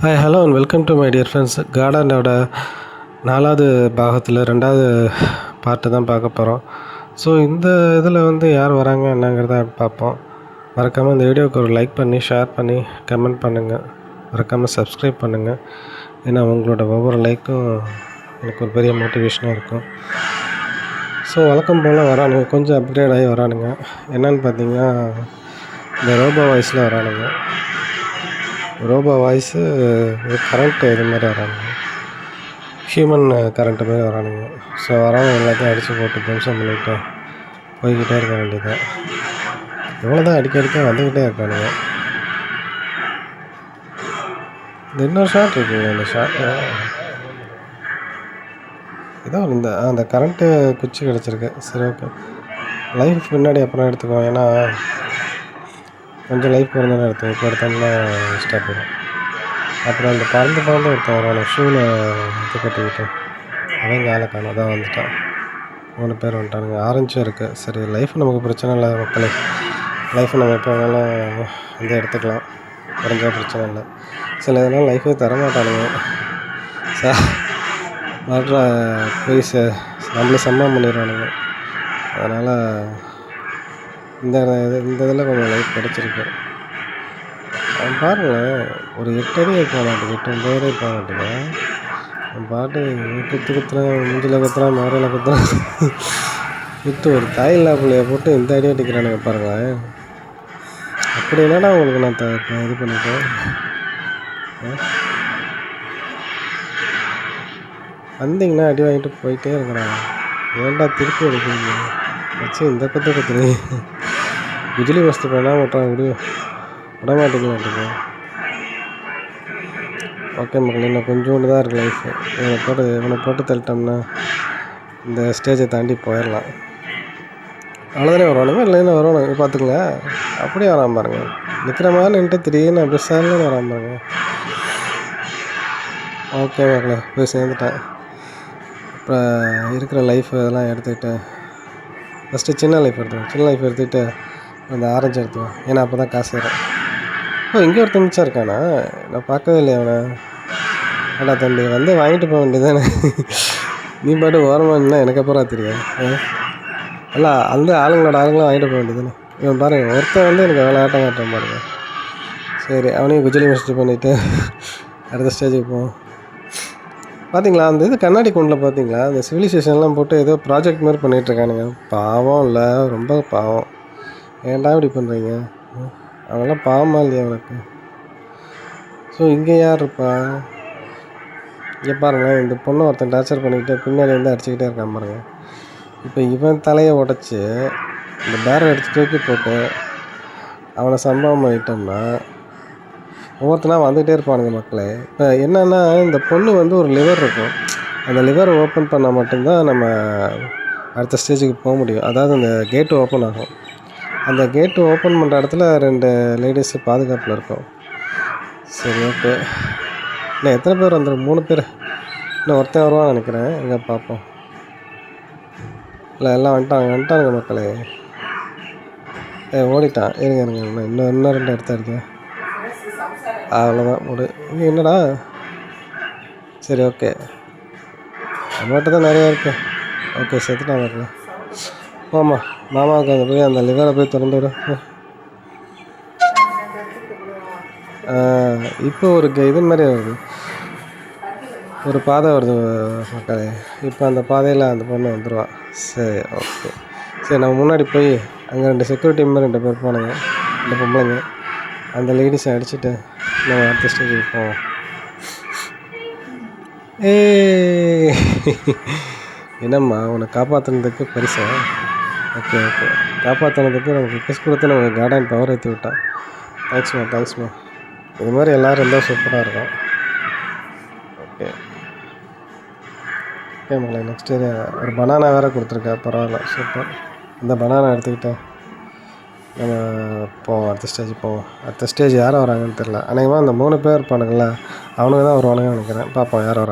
Hi hello and welcome to my dear friends. கார்டனோட 4வது பாகத்தில் 2வது பார்ட்டு தான் பார்க்க போகிறோம். ஸோ இந்த இதில் யார் வராங்க என்னங்கிறத பார்ப்போம். மறக்காமல் இந்த வீடியோவுக்கு ஒரு லைக் பண்ணி ஷேர் பண்ணி கமெண்ட் பண்ணுங்கள். மறக்காமல் சப்ஸ்கிரைப் பண்ணுங்கள். ஏன்னா உங்களோட ஒவ்வொரு லைக்கும் எனக்கு ஒரு பெரிய மோட்டிவேஷனாக இருக்கும். ஸோ வழக்கம் போல் வரானுங்க, கொஞ்சம் அப்கிரேட் ஆகி வரானுங்க. என்னென்னு பார்த்தீங்கன்னா இந்த ரோபோ வாய்ஸில் வரானுங்க. ரோபோ வாய்ஸு கரண்ட்டு இது மாதிரி வரானுங்க, ஹியூமன் கரண்ட்டு மாதிரி வரானுங்க. ஸோ வரானுங்க எல்லாத்தையும் அடித்து போட்டு தம்சம் பண்ணிவிட்டு போய்கிட்டே இருக்க வேண்டியது. இவ்வளோ தான் அடிக்க வந்துக்கிட்டே இருக்கானுங்க. இந்த இன்னொரு ஷாட் இருக்குங்க, இந்த ஷாட்டு ஏதோ அந்த கரண்ட்டு குச்சி கிடச்சிருக்கு. சரி ஓகே, லைஃப் பின்னாடி அப்புறம் எடுத்துக்குவோம். ஏன்னா கொஞ்சம் லைஃப் பிறந்தாலும் எடுத்துக்கோம். இப்போ எடுத்தோம்னா ஸ்டாப் ஆகிடும். அப்புறம் அந்த பறந்து ஒருத்தன் வரான் ஷூவில் இது கட்டிக்கிட்டு, அவன் ஆளை காணும். அதான் வந்துட்டான். 3 பேர் வந்துட்டானுங்க. ஆரஞ்சும் இருக்குது. சரி, லைஃப் நமக்கு பிரச்சனை இல்லை மக்களே. லைஃப் நம்ம எப்போ வேணாலும் எடுத்துக்கலாம், குறைஞ்சா பிரச்சனை இல்லை. சில இதெல்லாம் லைஃபே தரமாட்டானுங்க. வர்ற போய் நம்மளே சம்பளம் பண்ணிடுவானுங்க. அதனால் இந்த இதில் கொஞ்சம் லைஃப் கிடச்சிருக்கு. அவன் பாருங்களேன், ஒரு 8 அடி இருப்பான் நாட்டுக்கு, 8-9 அடி இருப்பான் நாட்டுக்கு. அவன் பாட்டு குத்துறான், மூஞ்சில் குத்துறான், மேரையில் குத்துறான். ஒரு தாயில்லா பிள்ளைய போட்டு இந்த அடி அடிக்கிறானுங்க பாருங்களேன். அப்படி என்னடா உங்களுக்கு நான் இது பண்ணிட்டேன். வந்தீங்கன்னா அடி வாங்கிட்டு போயிட்டே இருக்கிறான். ஏன்டா திருப்பி அடிக்கிறீங்க வச்சு இந்த குத்துறீங்க. குஜிலி வஸ்து பண்ணால் விட்றான், விட மாட்டேங்கலான்ட்டுங்க. ஓகே மக்கள், இன்னும் கொஞ்சோண்டு தான் இருக்குது லைஃபு. இவனை போட்டு தள்ளிட்டோம்னா இந்த ஸ்டேஜை தாண்டி போயிடலாம். அவ்வளோதானே வருவானுங்க, இல்லைன்னா வருவானுங்க பார்த்துக்குங்க. அப்படியே வராமல் பாருங்க, நிற்கிற மாதிரி நின்றுட்டு திடீர்னு அப்படி சார்லன்னு வராமல் பாருங்க. ஓகே மக்களே, போய் சேர்ந்துட்டேன். இப்போ இருக்கிற லைஃப் இதெல்லாம் எடுத்துக்கிட்டு ஃபஸ்ட்டு சின்ன லைஃப் எடுத்துக்கிட்டு அந்த ஆரஞ்சு எடுத்துவேன். ஏன்னா அப்போ தான் காசு ஏறும். இங்கே ஒருத்தன் மிச்சம் இருக்கானா? நான் பார்க்கவே இல்லையா அவனை. ஏடா தம்பி, வாங்கிட்டு போக வேண்டியதானே. நீ பாட்டு ஓரமாக இருந்தால் எனக்கு அப்புறம் தெரியும். இல்லை, ஆளுங்களாம் வாங்கிட்டு போக வேண்டியதானே. இவன் பாருங்கள், ஒருத்தன் எனக்கு விளையாட்டம் காட்டுறான் பாருங்க. சரி, அவனையும் குஜிலி மிஸ்ட்டு பண்ணிவிட்டு அடுத்த ஸ்டேஜுக்கு போவோம். பார்த்தீங்களா, அந்த இது கண்ணாடி கூண்டில் பார்த்தீங்களா, அந்த சிவிலைசேஷன்லாம் போட்டு ஏதோ ப்ராஜெக்ட் மாதிரி பண்ணிகிட்ருக்கானுங்க. பாவம் இல்லை, ரொம்ப பாவம். ஏன்டா இப்படி பண்ணுறீங்க? அவங்களாம் பாவமா இல்லையா அவனுக்கு? ஸோ இங்கே யார் இருப்பா? இங்கே பாருங்களேன், இந்த பொண்ணை ஒருத்தன் டார்ச்சர் பண்ணிக்கிட்டு பின்னாடி அடிச்சுக்கிட்டே இருக்கான் பாருங்க. இப்போ இவன் தலையை உடச்சி இந்த பேரை எடுத்து தூக்கி போட்டு அவனை சம்பவம் பண்ணிட்டோம்னா ஒவ்வொருத்தனா வந்துகிட்டே இருப்பானுங்க மக்களே. இப்போ என்னென்னா, இந்த பொண்ணு ஒரு லிவர் இருக்கும். அந்த லிவரை ஓப்பன் பண்ணால் மட்டும்தான் நம்ம அடுத்த ஸ்டேஜுக்கு போக முடியும். அதாவது அந்த கேட்டு ஓப்பன் ஆகும். அந்த கேட்டு ஓப்பன் பண்ணுற இடத்துல 2 லேடிஸு பாதுகாப்பில் இருக்கும். சரி ஓகே, இன்னும் எத்தனை பேர் வந்துடும்? 3 பேர். இன்னும் ஒருத்தன் வருவான்னு நினைக்கிறேன். எங்கே பார்ப்போம். இல்லை, எல்லாம் வந்துட்டானுங்க மக்களே. ஓடிட்டான். இருங்க இன்னும் 2 இடத்த இருக்கேன். அவ்வளோதான் முடி. இங்கே என்னடா? சரி ஓகே, நம்மகிட்ட தான் நிறையா இருக்கு. ஓகே, செத்துட்டான் மக்களே. ஆமாம், மாமாவுக்கு அங்கே போய் அந்த லிவரை போய் திறந்து விட. இப்போ ஒரு இது மாதிரி வருது, ஒரு பாதை வருது மக்களே. இப்போ அந்த பாதையில் அந்த பொண்ணு வந்துடுவான். சரி ஓகே, சரி நம்ம முன்னாடி போய் அங்கே 2 செக்யூரிட்டி மாதிரி 2 பேர் போனாங்க, 2 பொம்பளைங்க. அந்த லேடிஸை அடிச்சுட்டு நம்ம அடுத்த ஸ்டேஜுக்கு போவோம். என்னம்மா, உன்னை காப்பாற்றினதுக்கு பரிசா? ஓகே, காப்பாற்றினதுக்கு நமக்கு கிஸ் கொடுத்து நம்ம கார்டன் பவர் ஏற்றி விட்டான். தேங்க்ஸ்மா. இது மாதிரி எல்லோரும் இருந்தால் சூப்பராக இருக்கும். ஓகே மக்களே, நெக்ஸ்ட்டு ஒரு பனானா வேறு கொடுத்துருக்கா. பரவாயில்ல, சூப்பர். இந்த பனானா எடுத்துக்கிட்டேன் நம்ம போவோம், அடுத்த ஸ்டேஜ் போவோம். அடுத்த ஸ்டேஜ் யார் வராங்கன்னு தெரில. அநேகமாக அந்த 3 பேர் இருப்பானுங்கள, அவனுங்க தான் வருவானுங்கன்னு நினைக்கிறேன். பார்ப்போம் யார் வராங்க.